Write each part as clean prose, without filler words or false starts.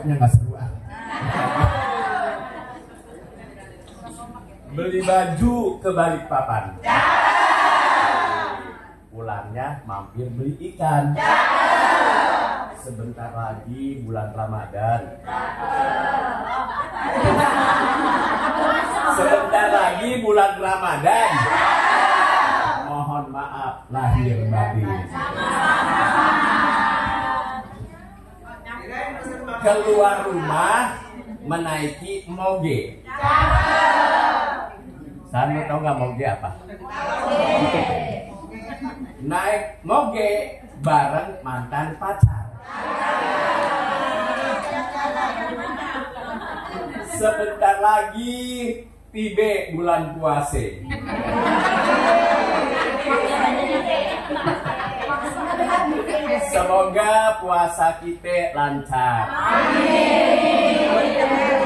jawabnya nggak seru ah. Beli baju ke Balikpapan. Pulangnya mampir beli ikan. Sebentar lagi bulan Ramadan. Sebentar lagi bulan Ramadan. Mohon maaf lahir batin. Keluar rumah menaiki moge. Sanu tahu nggak moge apa? Naik moge bareng mantan pacar. Sebentar lagi tiba bulan puasa. Semoga puasa kita lancar.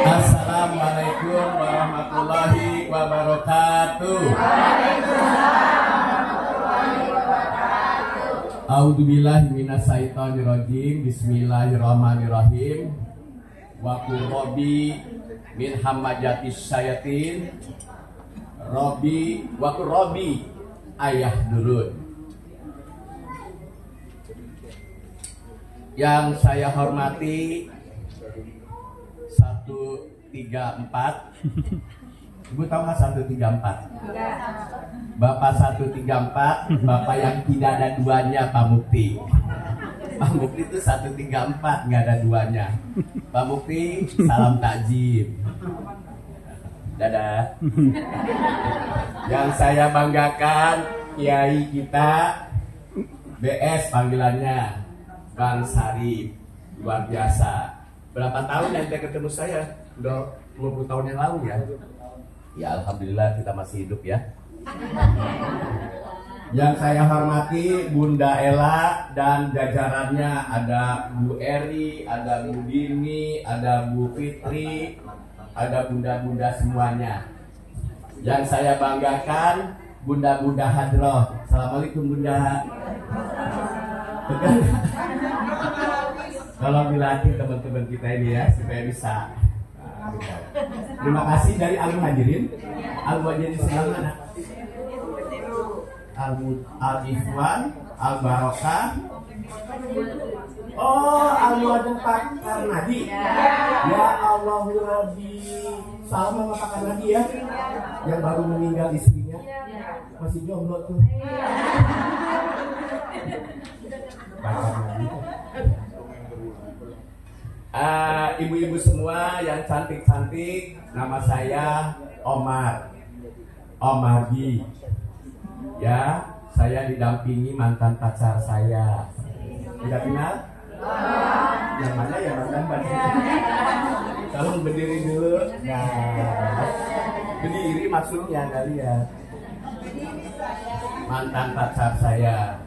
Assalamualaikum warahmatullahi wabarakatuh. A'udzubillahi minasyaitonirrajim. Bismillahirrahmanirrahim. Wa qul rabbi min hamajatis syayatin. Rabbi wa qul rabbi ayah durun. Yang saya hormati 134. Ibu tahu nggak 134? Bapak 134, Bapak yang tidak ada duanya, Pak Mukti. Pak Mukti itu 134, nggak ada duanya. Pak Mukti, salam takjim. Dadah. Yang saya banggakan, Kiai kita, BS panggilannya, Bang Sarif, luar biasa. Berapa tahun ente ketemu saya? Udah 20 tahun yang lalu ya? Ya alhamdulillah kita masih hidup ya. Yang saya hormati Bunda Ella dan jajarannya, ada Bu Eri, ada Bu Dini, ada Bu Fitri, ada bunda-bunda semuanya. Yang saya banggakan bunda-bunda hadroh. Assalamualaikum Bunda. Kalau dilatih teman-teman kita ini ya supaya bisa. Terima kasih dari Al-Muhajirin. Al-Muhajirin sebelah mana? Al-Ifwan, Al-Barokah. Oh, Al-Muhajirin Pak Karnadi. Ya Allah Rabbi. Salam sama Pak Karnadi ya. Yang baru meninggal istrinya. Masih jomblo tuh. Pak Karnadi. Ibu-ibu semua yang cantik-cantik, nama saya Omar Omardi. Ya, saya didampingi mantan pacar saya. Tidak kenal? Yang mana ya mantan pacar? Kalau berdiri dulu. Nah, berdiri maksudnya nggak lihat. Mantan pacar saya.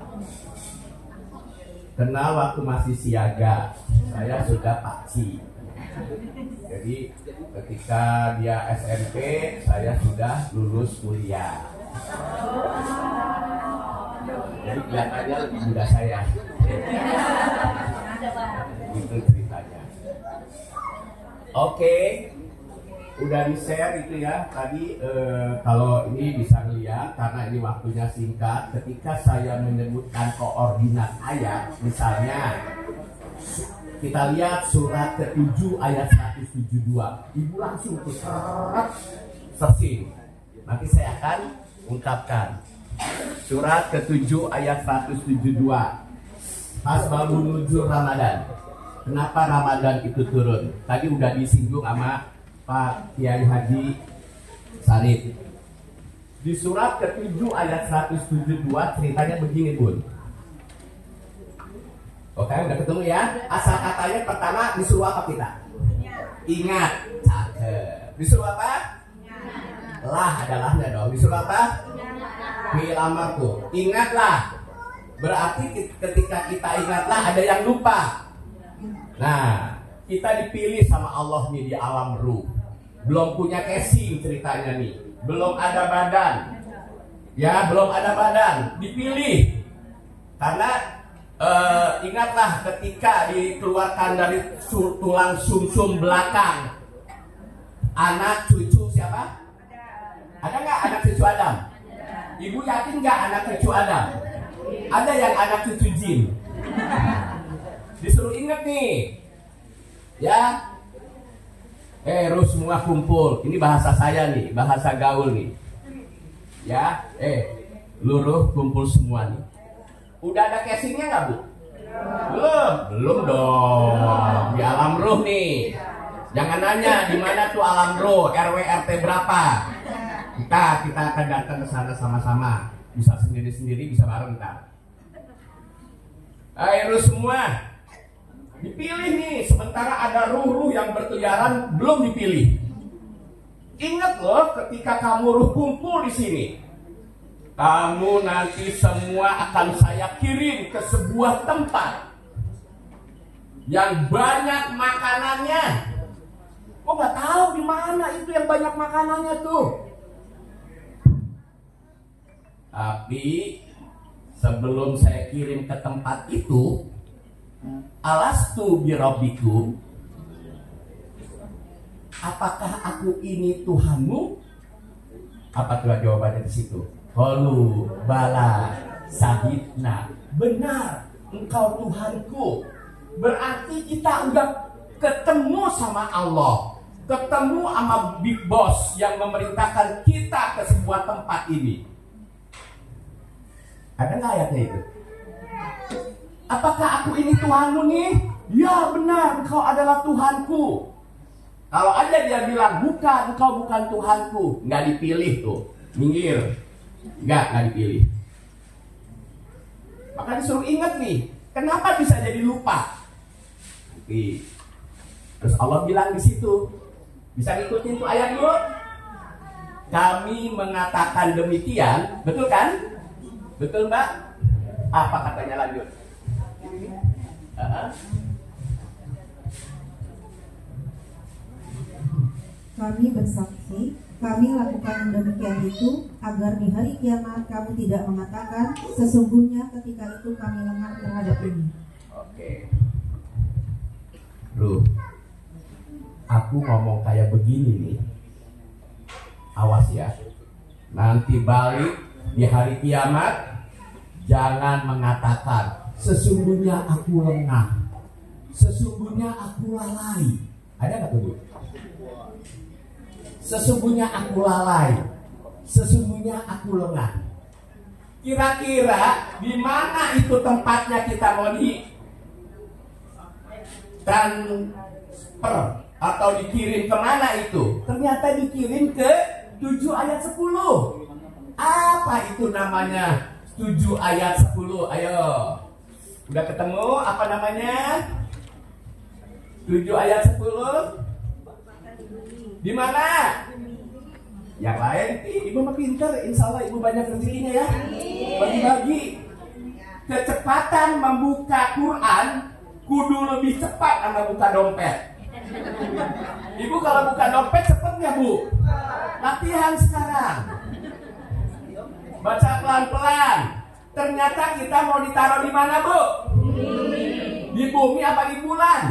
Kenal waktu masih siaga. Saya sudah pakcik. Jadi ketika dia SMP, saya sudah lulus kuliah. Jadi kelihatannya lebih muda saya. Itu ceritanya. Oke, udah di share itu ya. Tadi kalau ini bisa ngeliat karena ini waktunya singkat. Ketika saya menyebutkan koordinat ayat, misalnya kita lihat surat ke-7 ayat 172. Ibu langsung tuh searching. Nanti saya akan ungkapkan. Surat ke-7 ayat 172. Asbabun nuzul Ramadan. Kenapa Ramadan itu turun? Tadi udah disinggung sama Pak Kiai Haji Sarif. Di surat ke-7 ayat 172 ceritanya begini, Bun. Oke, udah ketemu ya. Asal katanya pertama disuruh apa kita? Ingat. Cakep. Disuruh apa? Lah, ada lahnya dong. Disuruh apa? Fi'il amar tuh. Ingatlah. Berarti ketika kita ingatlah ada yang lupa. Nah, kita dipilih sama Allah nih di alam ruh. Belum punya casing ceritanya nih. Belum ada badan. Ya, belum ada badan. Dipilih. Karena Ingatlah ketika dikeluarkan dari tulang sumsum belakang anak cucu siapa? Ada nggak anak cucu Adam? Ibu yakin nggak anak cucu Adam? Ada yang anak cucu jin? Disuruh ingat nih, ya. Lu semua kumpul. Ini bahasa saya nih, bahasa gaul nih. Ya, luruh kumpul semua nih. Udah ada casingnya nggak, Bu? Belum dong. Di alam roh nih. Jangan nanya di mana tuh alam roh, RW RT berapa. Kita akan datang ke sana sama-sama. Bisa sendiri-sendiri, bisa bareng ntar. Lu semua dipilih nih, sementara ada ruh-ruh yang berkeliaran belum dipilih. Ingat loh, ketika kamu ruh kumpul di sini, kamu nanti semua akan saya kirim ke sebuah tempat yang banyak makanannya. Kok nggak tahu di mana itu yang banyak makanannya tuh? Tapi sebelum saya kirim ke tempat itu, alastu birabbikum, apakah aku ini Tuhanmu? Apa tuh jawabannya di situ? Qalu bala sahidna. Benar, engkau Tuhanku. Berarti kita udah ketemu sama Allah, ketemu sama Big Boss yang memerintahkan kita ke sebuah tempat ini. Ada nggak ayatnya itu? Apakah aku ini Tuhanmu nih? Ya benar, engkau adalah Tuhanku. Kalau ada dia bilang bukan, engkau bukan Tuhanku, nggak dipilih tuh, minggir, nggak dipilih. Maka disuruh ingat nih, kenapa bisa jadi lupa? Nanti, terus Allah bilang di situ, bisa ngikutin tuh ayat dulu. Kami mengatakan demikian, betul kan? Betul Mbak? Apa katanya lanjut? Kami bersaksi, kami lakukan demikian itu agar di hari kiamat kamu tidak mengatakan sesungguhnya ketika itu kami lengah terhadap ini. Oke. Bro, aku ngomong kayak begini nih, awas ya. Nanti balik di hari kiamat, jangan mengatakan sesungguhnya aku lengah, sesungguhnya aku lalai. Ada nggak tuh? Sesungguhnya aku lalai, sesungguhnya aku lengah. Kira-kira di mana itu tempatnya kita mau transfer atau dikirim kemana itu? Ternyata dikirim ke 7 ayat 10. Apa itu namanya 7 ayat 10? Ayo. Udah ketemu apa namanya? 7 ayat 10. Di mana? Yang lain, ibu mah pinter, insya Allah ibu banyak rezekinya ya. Bagi-bagi. Kecepatan membuka Quran kudu lebih cepat sama buka dompet. Ibu kalau buka dompet cepet nggak Bu? Latihan sekarang. Baca pelan-pelan. Ternyata kita mau ditaruh di mana Bu? Di bumi apa di bulan?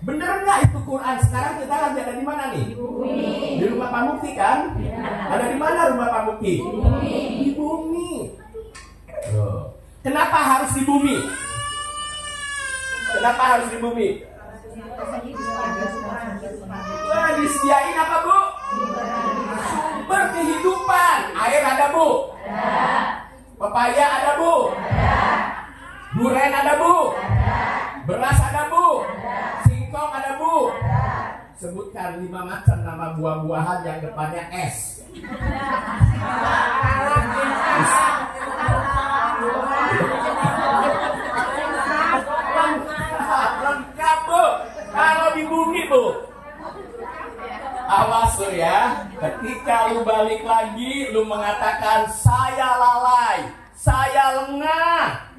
Bener nggak itu Quran? Sekarang kita lagi ada di mana nih? Di rumah Pak Mukti kan? Ada di mana rumah Pak Mukti? Di bumi. Kenapa harus di bumi? Kenapa harus di bumi? Wah, disediain apa Bu? Sumber kehidupan. Air ada Bu? Pepaya ada Bu? Duren ada Bu? Beras ada Bu? Singkong ada Bu? Sebutkan 5 macam nama buah-buahan yang depannya S. Lengkap Bu. Kalau di bumi Bu. Awas lu ya. Ketika lu balik lagi, lu mengatakan saya lalai, saya lengah.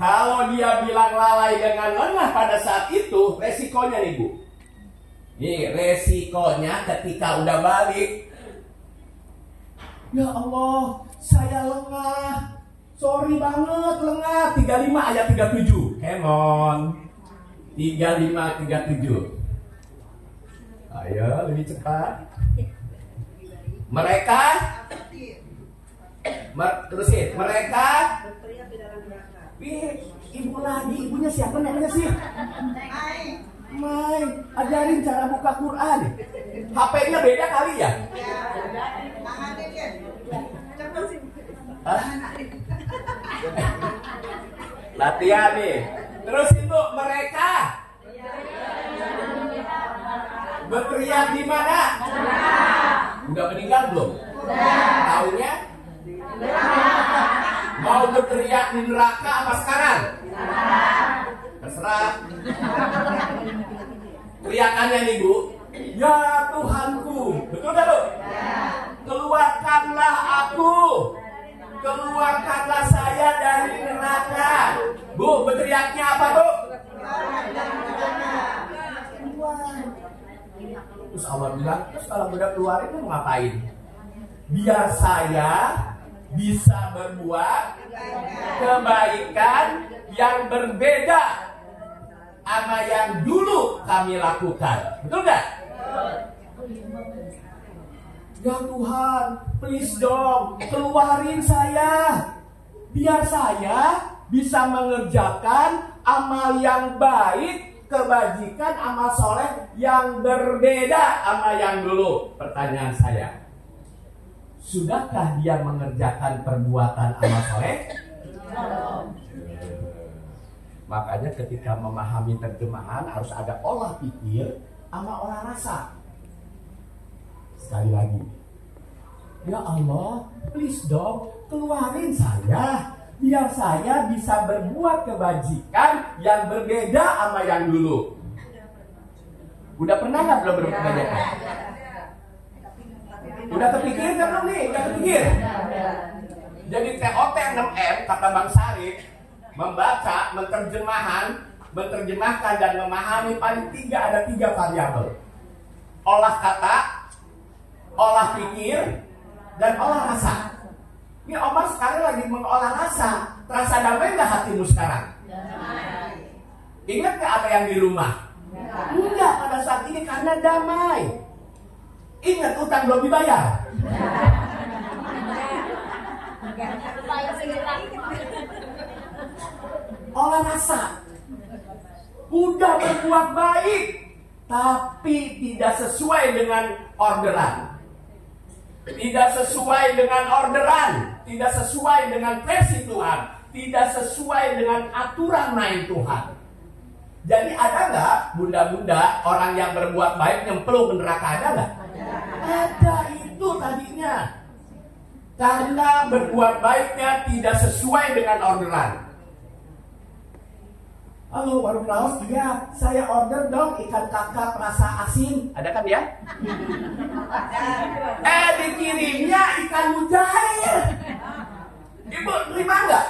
Kalau dia bilang lalai dengan lengah pada saat itu, resikonya nih Bu. Nih resikonya ketika udah balik. Ya Allah, saya lengah, Sorry banget, lengah. 35 ayat 37. Come on. 35, 37. Ayo, lebih cepat. Mereka terusin. Mereka ibu lagi, ibunya siapa namanya sih? Mai, ajarin cara buka Quran. HP-nya beda kali ya? Hah? Latihan nih. Terus itu mereka berteriak di mana? Udah meninggal belum? Taunya? Mau berteriak di neraka apa sekarang? Terserah. Teriakannya nih Bu, ya Tuhanku, betul gak Bu? Keluarkanlah aku, keluarkanlah saya dari neraka. Bu, berteriaknya apa Bu? Terus Allah bilang, terus kalau udah keluar itu mau ngapain? Biar saya bisa berbuat kebaikan yang berbeda sama yang dulu kami lakukan. Betul gak? Ya Tuhan, please dong, keluarin saya. Biar saya bisa mengerjakan amal yang baik, kebajikan, amal soleh yang berbeda sama yang dulu. Pertanyaan saya, sudahkah dia mengerjakan perbuatan amal soleh? Makanya ketika memahami terjemahan harus ada olah pikir sama olah rasa. Sekali lagi, ya Allah, please dong, keluarin saya, biar saya bisa berbuat kebajikan yang berbeda sama yang dulu. Udah pernah nggak belum berkebajikan? Udah kepikir nggak belum nih? Udah kepikir? Jadi TOT 6M kata Bang Sarif, membaca, menerjemahkan dan memahami paling ada tiga variabel. Olah kata, olah pikir, dan olah rasa. Ini Omar sekarang lagi mengolah rasa. Terasa damai nggak hatimu sekarang? Ingat nggak ada yang di rumah? Enggak pada saat ini karena damai. Ingat utang belum dibayar. Olah rasa. Udah berbuat baik, tapi tidak sesuai dengan orderan. Tidak sesuai dengan orderan, tidak sesuai dengan versi Tuhan, tidak sesuai dengan aturan main Tuhan. Jadi ada nggak bunda-bunda orang yang berbuat baik nyemplung ke neraka, ada nggak? Ada, itu tadinya. Karena berbuat baiknya tidak sesuai dengan orderan. Halo warung Laos, iya saya order dong ikan kakap rasa asin. Ada kan ya? Dikirimnya ikan mujair. Ibu terima nggak?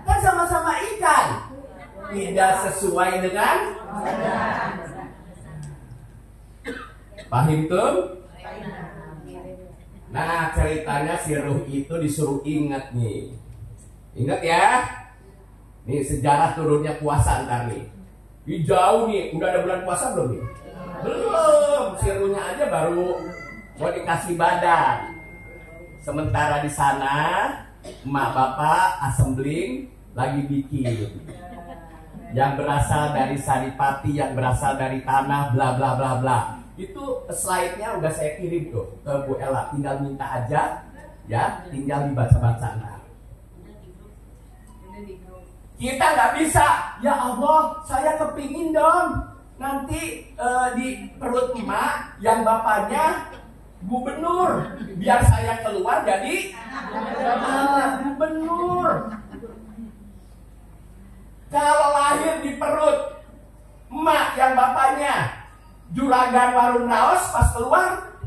Kan sama-sama ikan. Tidak sesuai dengan paham tuh? Nah ceritanya si Ruh itu disuruh ingat nih. Ingat ya? Nih sejarah turunnya puasa ntar nih. Ini jauh nih, udah ada bulan puasa belum nih? Belum, si Ruhnya aja baru mau dikasih badan. Sementara di sana emak bapak assembling lagi bikin yang berasal dari saripati, yang berasal dari tanah, bla bla bla bla. Itu slide-nya udah saya kirim tuh ke Bu Ella, tinggal minta aja ya, tinggal dibaca-baca. Nah, kita nggak bisa, ya Allah saya kepingin dong nanti di perut emak yang bapaknya gubernur, biar saya keluar jadi gubernur. Kalau lahir di perut emak yang bapaknya juragan warung Laos, pas keluar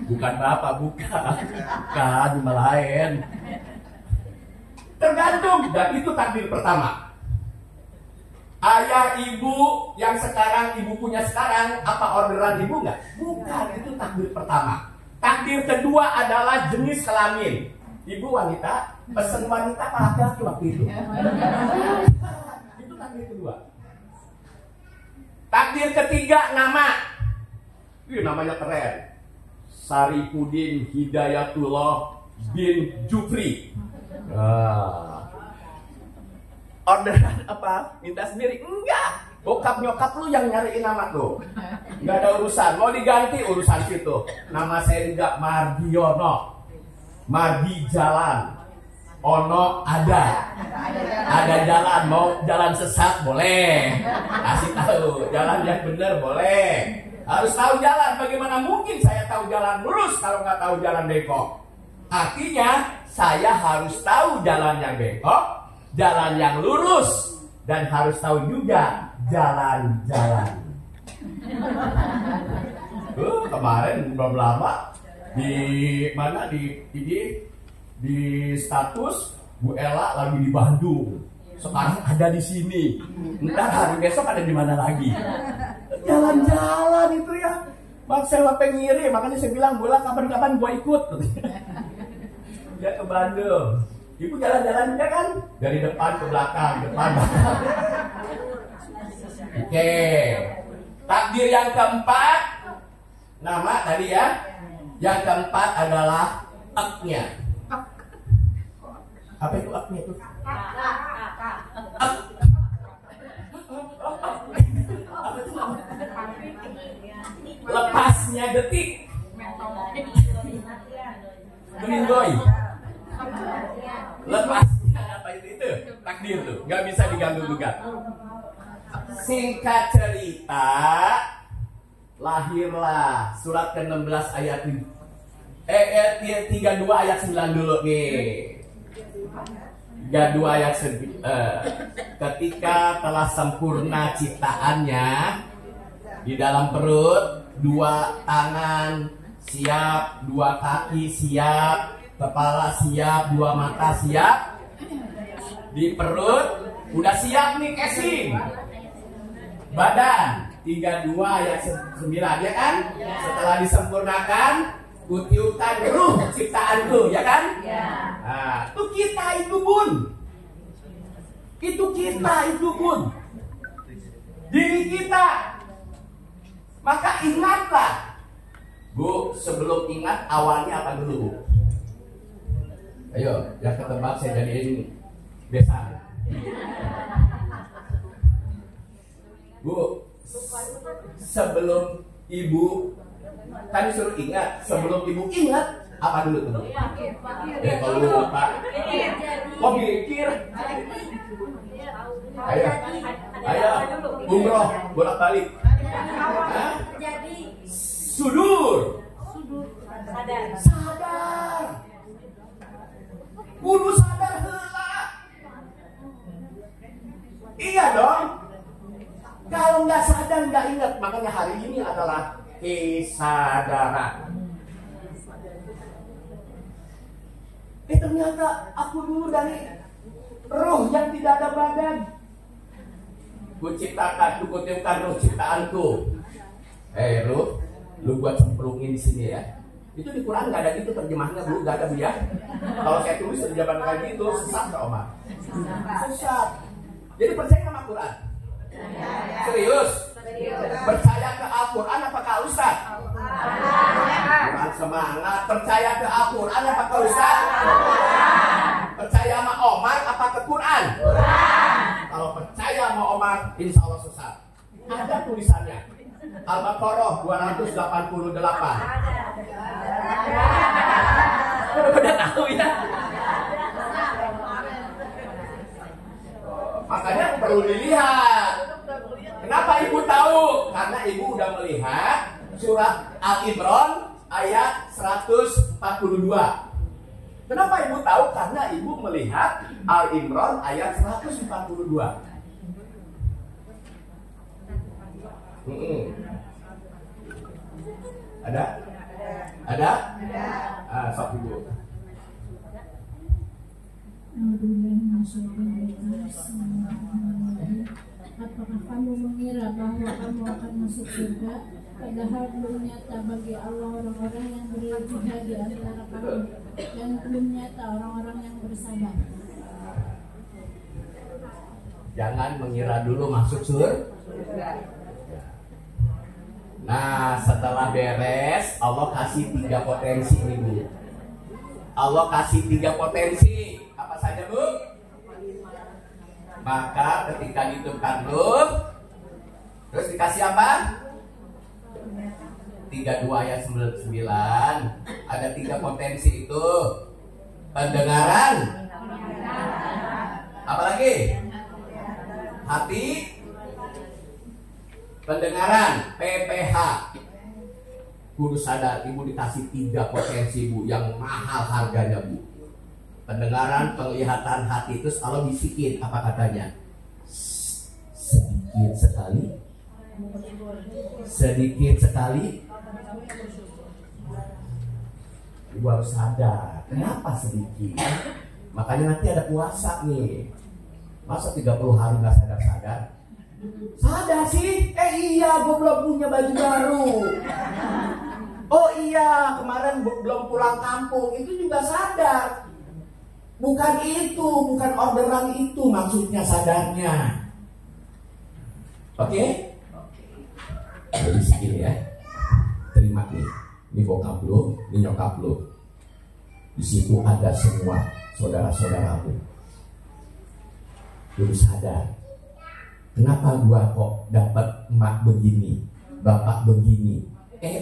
bukan bapak, bukan lain. Tergantung, dan itu takdir pertama. Ayah ibu yang sekarang ibu punya sekarang, apa orderan ibu nggak? Bukan, itu takdir pertama. Takdir kedua adalah jenis kelamin. Ibu wanita, pesen wanita apa laki-laki waktu itu? Itu takdir kedua. Takdir ketiga nama. Namanya keren. Saripudin Hidayatullah bin Jufri. Orderan apa? Minta sendiri? Enggak. Bokap nyokap lu yang nyariin nama tuh. Enggak ada urusan. Mau diganti urusan situ. Nama saya enggak Mardiono. Mardi jalan. Ono ada. Ada jalan. Mau jalan sesat boleh. Kasih tahu. Jalan yang benar boleh. Harus tahu jalan. Bagaimana mungkin saya tahu jalan lurus kalau nggak tahu jalan bengkok? Artinya saya harus tahu jalan yang bengkok, jalan yang lurus, dan harus tahu juga jalan-jalan. Kemarin belum lama di mana di status Bu Ella lagi di Bandung. Sekarang ada di sini. Ntar hari besok ada di mana lagi? Jalan-jalan itu ya. Bang saya pengiri, makanya saya bilang bola kapan-kapan gua ikut. Dia ke Bandung. Ibu jalan-jalan juga kan? Dari depan ke belakang, depan belakang. Oke. Takdir yang keempat, nama tadi ya. Yang keempat adalah aknya. Apa itu aknya itu? Lepasnya detik. Meninggoi. Lepasnya apa itu? Takdir tuh, nggak bisa diganggu gugat. Singkat cerita, lahirlah surat ke-16 ayat 32 ayat 9 dulu nih. 32 ayat 9. Ketika telah sempurna ciptaannya di dalam perut, 2 tangan siap, 2 kaki siap, kepala siap, 2 mata siap. Di perut udah siap nih casing. Badan 32 ayat 9 ya kan? Setelah disempurnakan, kutiupkan ruh ciptaanku ya kan? Nah, itu kita itu bun. Itu kita itu bun. Diri kita. Maka ingatlah, Bu, sebelum ingat awalnya apa dulu, Bu? Ayo, yang ketebak saya jadiin besan. Bu, sebelum Ibu tadi suruh ingat, sebelum Ibu ingat apa dulu tuh? Kalau lupa, kok mikir? Ayo, umroh bolak-balik. Sudur. Sadar. Kudu sadar heula. Iya dong. Kalau nggak sadar nggak ingat, makanya hari ini adalah kesadaran. Ternyata aku dulu dari roh yang tidak ada badan. Kuciptakan, kutiupkan roh ciptaanku. Roh, lu buat cemplungin di sini ya. Itu di Quran nggak ada gitu terjemahnya, Bu, nggak ada, Bu ya. Kalau saya tulis di zaman kayak gitu sesat nggak, Oma? Sesat. Jadi percaya sama Quran? Serius? Percaya ke Al-Quran apa ke Ustaz? Quran semangat. Percaya ke Al-Quran apa ke Ustaz? Percaya sama Omar apa ke Quran? Kalau percaya sama Omar, insya Allah sesat. Ada tulisannya. Al-Baqarah 288. Udah tahu ya. Makanya perlu dilihat. Kenapa Ibu tahu? Karena Ibu udah melihat surat Al-Imran ayat 142. Kenapa Ibu tahu? Karena Ibu melihat Al-Imran ayat 142. Ada? Ada? Sok Ibu. Apakah kamu mengira bahwa kamu akan masuk surga Padahal belum nyata bagi Allah orang-orang yang berjihad di antara kamu, dan belum nyata orang-orang yang bersabar. Jangan mengira dulu masuk surga. Nah, setelah beres, Allah kasih 3 potensi nih, Bu. Allah kasih 3 potensi. Apa saja, Bu? Maka ketika dihidupkan Nuh, terus dikasih apa? 32 ayat 99. Ada 3 potensi itu. Pendengaran. Apalagi? Hati. Pendengaran, PPH. Kudu sadar, Ibu dikasih 3 potensi, Bu, yang mahal harganya, Bu. Pendengaran, penglihatan, hati. Terus Allah bisikin, apa katanya? Sedikit sekali. Sedikit sekali. Ibu harus sadar, kenapa sedikit? Makanya nanti ada puasa nih. Masa 30 hari gak sadar-sadar? Sadar sih? Iya, gue belum punya baju baru. Oh iya, kemarin belum pulang kampung. Itu juga sadar. Bukan itu, bukan orderan itu maksudnya sadarnya. Oke? Jadi segini ya. Terima nih. Ini bokap lu, ini nyokap lu. Di situ ada semua saudara-saudaramu. Lu sadar. Kenapa gua kok dapat emak begini, bapak begini?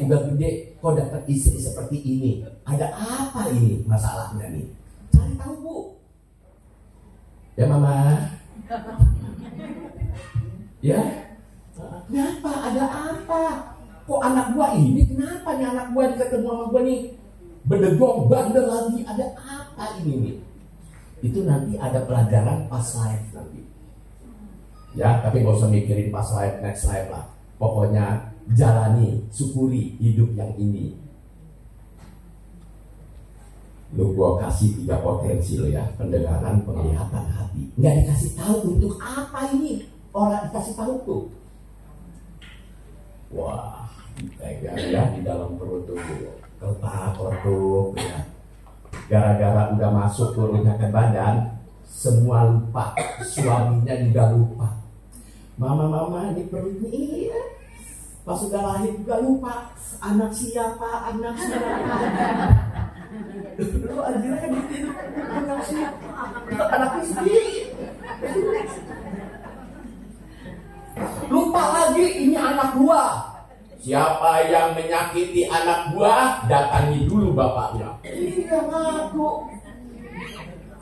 Udah gede kok dapat istri seperti ini. Ada apa ini masalahnya nih? Cari tahu, Bu. Ya, Mama. Ya. Kenapa? Ada apa? Kok anak gua ini? Kenapa nih anak gua ketemu sama gua nih berdegong, bandel lagi? Ada apa ini nih? Itu nanti ada pelajaran pas live nanti. Ya, tapi gak usah mikirin pas live, next live lah. Pokoknya jalani, syukuri hidup yang ini. Lu gua kasih 3 potensi lo ya. Pendengaran, penglihatan, hati. Nggak dikasih tahu untuk apa ini. Orang dikasih tahu tuh. Wah, dipegang ya di dalam perut tuh. Kelpakor tuh ya. Gara-gara udah masuk turunnya ke badan, semua lupa. Suaminya juga lupa. Mama ini perutnya ini ya. Pas sudah lahir juga lupa. Anak siapa? Anak siapa? Dulu akhirnya kan gitu. Anak siapa? Anaknya sendiri. Lupa lagi ini anak gua. Siapa yang menyakiti anak gua, datangi dulu bapaknya. Ini yang ngaku.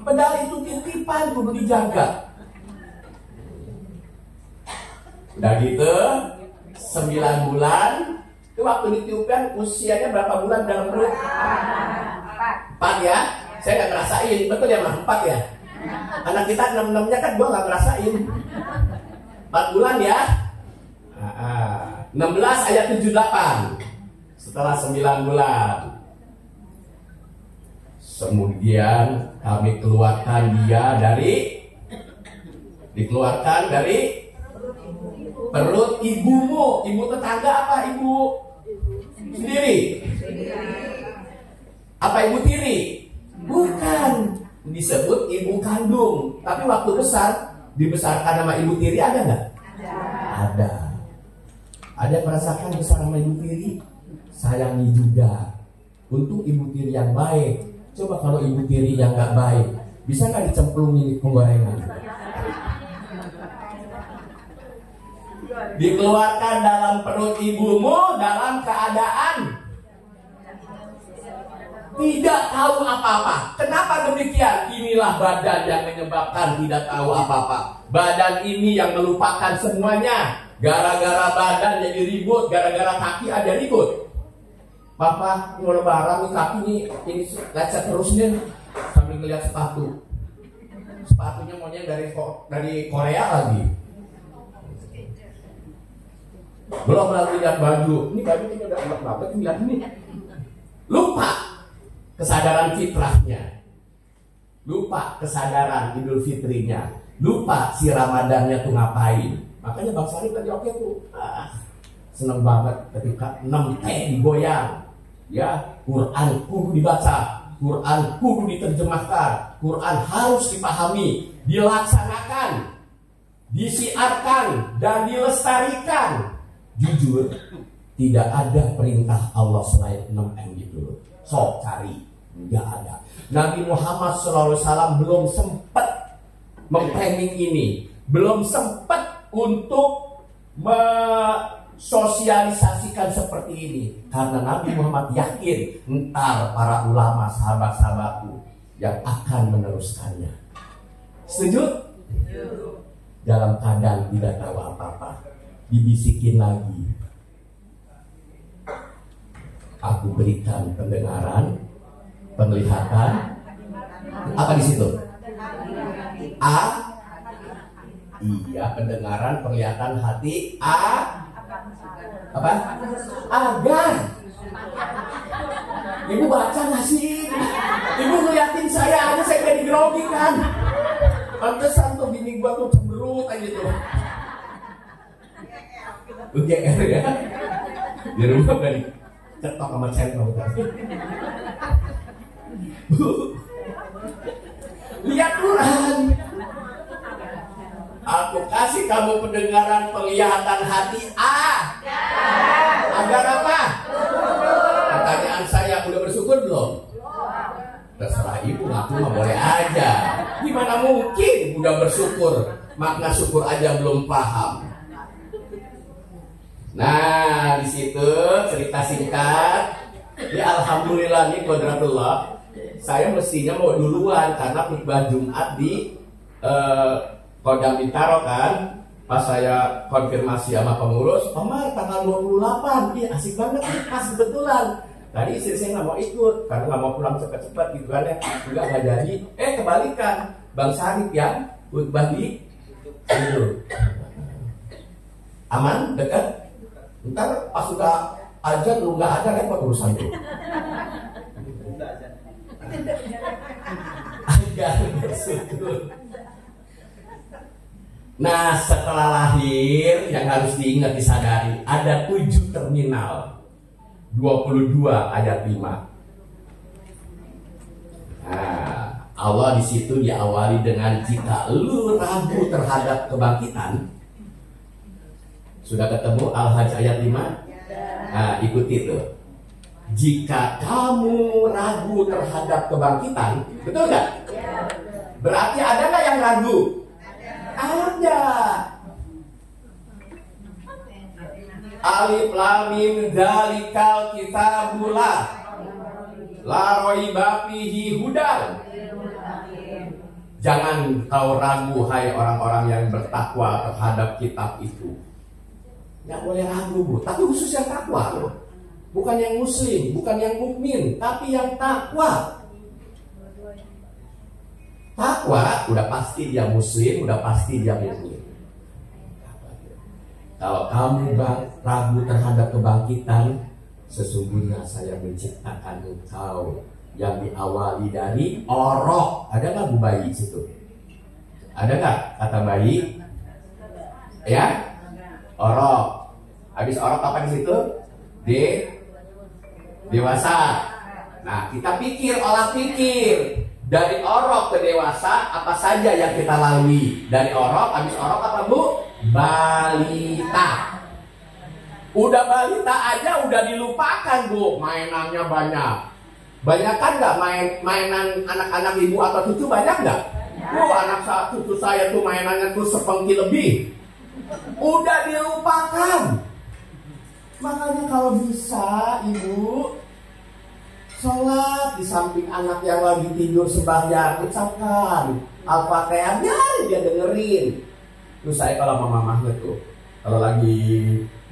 Padahal itu titipan kudu dijaga. Udah gitu 9 bulan. Itu waktu ditiupkan usianya berapa bulan dalam perut? 4 ya. Saya gak ngerasain. Betul ya, Mas? 4 ya. Anak kita 6-6-nya kan gua gak ngerasain. 4 bulan ya. 16 ayat 78. Setelah 9 bulan, kemudian kami keluarkan dia dikeluarkan dari perut ibumu. Ibu tetangga apa ibu sendiri? Apa ibu tiri? Bukan. Disebut ibu kandung. Tapi waktu besar dibesarkan sama ibu tiri ada nggak? Ada. Ada yang merasakan besar sama ibu tiri? Sayangi juga. Untuk ibu tiri yang baik. Coba kalau ibu tiri yang nggak baik, bisa nggak dicemplungin di penggorengan? Dikeluarkan dalam perut ibumu dalam keadaan tidak tahu apa-apa. Kenapa demikian? Inilah badan yang menyebabkan tidak tahu apa-apa. Badan ini yang melupakan semuanya. Gara-gara badan jadi ribut, gara-gara kaki ada ribut. Papa mau lebaran nih, kaki ini lecet terus nih sambil ngeliat sepatu. Sepatunya maunya dari Korea lagi. Belum lagi lihat baju. Ini baju ini udah enak banget, lihat ini. Lupa kesadaran fitrahnya. Lupa kesadaran Idul Fitrinya. Lupa si Ramadannya tuh ngapain. Makanya Bang Sarif tadi oke tuh. seneng banget ketika 6 T digoyang. Ya, Quran kudu dibaca, Quran kudu diterjemahkan, Quran harus dipahami, dilaksanakan, disiarkan, dan dilestarikan. Jujur, tidak ada perintah Allah selain 6M itu. Sok cari, nggak ada. Nabi Muhammad SAW belum sempat memplanning ini, belum sempat untuk sosialisasikan seperti ini, karena Nabi Muhammad yakin entar para ulama sahabat-sahabatku yang akan meneruskannya. Setuju? Dalam keadaan tidak tahu apa-apa, dibisikin lagi, aku berikan pendengaran, penglihatan, apa di situ? Iya, pendengaran, penglihatan, hati. Apa? Agar. Ibu baca nggak sih? Ibu ngeliatin saya aja, saya jadi grogi kan. Pantesan tuh bini gua tuh cemberut aja tuh. UGR ya. Di rumah gak dicetok sama channel kan. Lihat Quran. Aku kasih kamu pendengaran, penglihatan, hati. Agar apa? Pertanyaan saya, udah bersyukur belum? Terserah ibu, ngaku mah boleh aja. Gimana mungkin udah bersyukur, makna syukur aja belum paham. Nah, di situ cerita singkat. Ya alhamdulillah nih qadratullah. Saya mestinya mau duluan karena khutbah Jumat di Kodam Bintaro kan. Pas saya konfirmasi sama pengurus, Omar tanggal 28, iya asik banget nih, pas kebetulan. Tadi istri saya nggak mau ikut karena nggak mau pulang cepat-cepat gitu kan ya, juga nggak jadi. Kebalikan, Bang Sarip yang khutbah di situ. Aman, dekat. Ntar pas sudah aja lu nggak ada repot urusan itu. Agar bersyukur. Nah, setelah lahir yang harus diingat, disadari, ada 7 terminal. 22 ayat 5. Nah, Allah di situ diawali dengan jika lu ragu terhadap kebangkitan. Sudah ketemu Al-Hajj ayat 5? Nah, ikuti itu. Jika kamu ragu terhadap kebangkitan, betul nggak? Berarti ada nggak yang ragu? Ada. Alif lam mim dzalikal kitabul la raiba fihi hudan. Jangan kau ragu hai orang-orang yang bertakwa terhadap kitab itu. Nggak boleh ragu, Bu. Tapi khusus yang takwa loh. Bukan yang muslim, bukan yang mukmin, tapi yang takwa. Takwa udah pasti dia muslim, udah pasti dia mukmin. Kalau kamu ragu terhadap kebangkitan, sesungguhnya saya menciptakan engkau yang diawali dari orok. Ada nggak Bu bayi situ? Ada nggak kata bayi? Ya, orok. Habis orok apa di situ? Dewasa. Nah, kita pikir, olah pikir. Dari orok ke dewasa, apa saja yang kita lalui? Dari orok, habis orok apa Bu? Balita. Udah balita aja udah dilupakan Bu, mainannya banyak. Banyak kan nggak mainan anak-anak ibu atau cucu, banyak nggak? Anak cucu saya tuh mainannya tuh sepengki lebih. Udah dilupakan. Makanya kalau bisa ibu sholat di samping anak yang lagi tidur sembahyang, ucapkan Al-Fatihah, dia dengerin. Terus saya kalau sama mamahnya tuh, kalau lagi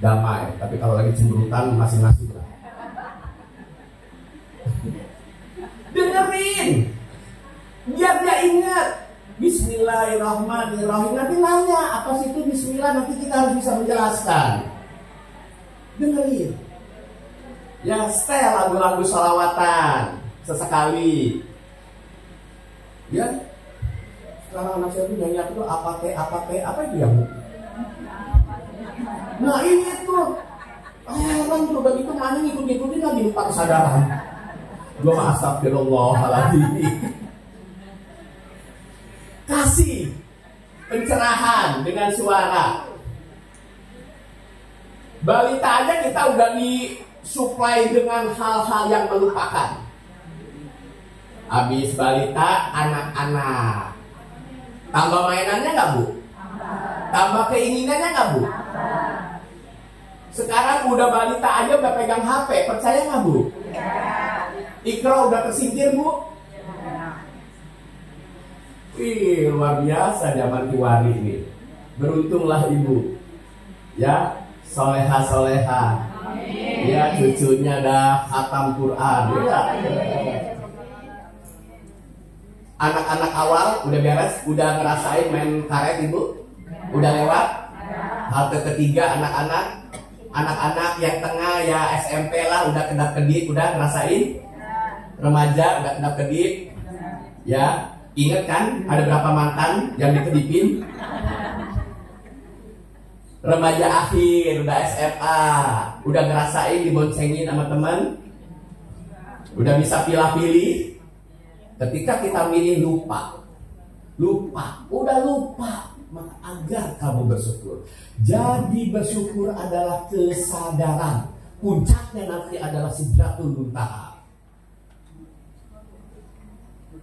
damai, tapi kalau lagi cemberutan masing-masing lah. Dengerin, biar dia ingat. Bismillahirrahmanirrahim. Nanti nanya apa sih itu Bismillah, nanti kita harus bisa menjelaskan. Dengerin. Ya, setel lagu-lagu sholawatan sesekali. Ya, sekarang anak saya tuh nyanyi itu apa itu yang? Nah ini tuh Orang tuh udah gitu mana ngikut-ngikutin lagi lupa kesadaran. Gua mah astagfirullahaladzim. Kasih pencerahan dengan suara. Balita aja kita udah disuplai dengan hal-hal yang melupakan. Habis balita, anak-anak. Tambah mainannya nggak Bu? Tambah keinginannya nggak Bu? Sekarang udah balita aja udah pegang HP, percaya nggak Bu? Ikra udah tersingkir Bu? Wih, luar biasa zaman Kiwari ini. Beruntunglah Ibu. Ya, soleha-soleha. Ya, cucunya dah khatam Quran. Ya. Anak-anak awal udah beres, udah ngerasain main karet Ibu? Udah lewat? Halte ketiga anak-anak yang tengah ya SMP lah udah kedap-kedip, udah ngerasain? Remaja udah kedap-kedip? Ya, inget kan ada berapa mantan yang dikedipin? Remaja akhir udah SMA, udah ngerasain diboncengin sama teman? Udah bisa pilih-pilih? Ketika kita milih lupa, udah lupa, maka agar kamu bersyukur. Jadi bersyukur adalah kesadaran. Puncaknya nanti adalah sidratul muntaha.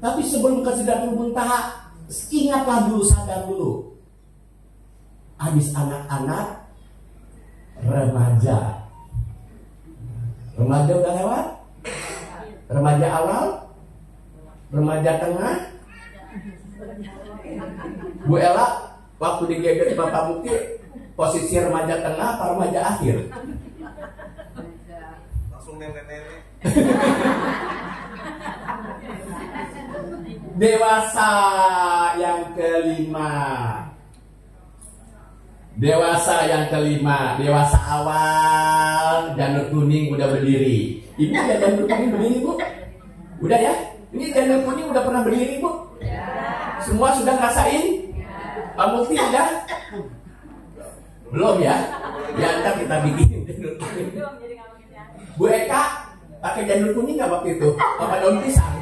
Tapi sebelum ke sidratul muntaha, ingatlah dulu, sadar dulu. Habis anak-anak, remaja. Remaja udah lewat? Remaja awal? Remaja tengah? Bu Ella waktu digebet Bapak Mukti posisi remaja tengah apa remaja akhir? Langsung nenek-nenek. Dewasa yang kelima. Dewasa awal, janur kuning udah berdiri. Ibu udah janur kuning berdiri Bu? Udah ya? Ini janur kuning udah pernah berdiri Bu? Semua sudah ngerasain? Pak Mufti udah? Belum ya? Ya ntar kita bikin janur kuning. Bu Eka pakai janur kuning nggak waktu itu? Apa daun pisang?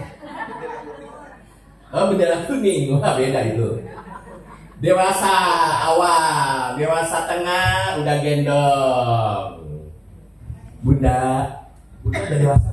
Oh bendera kuning, wah beda itu. Dewasa awal, dewasa tengah udah gendong. Bunda udah dewasa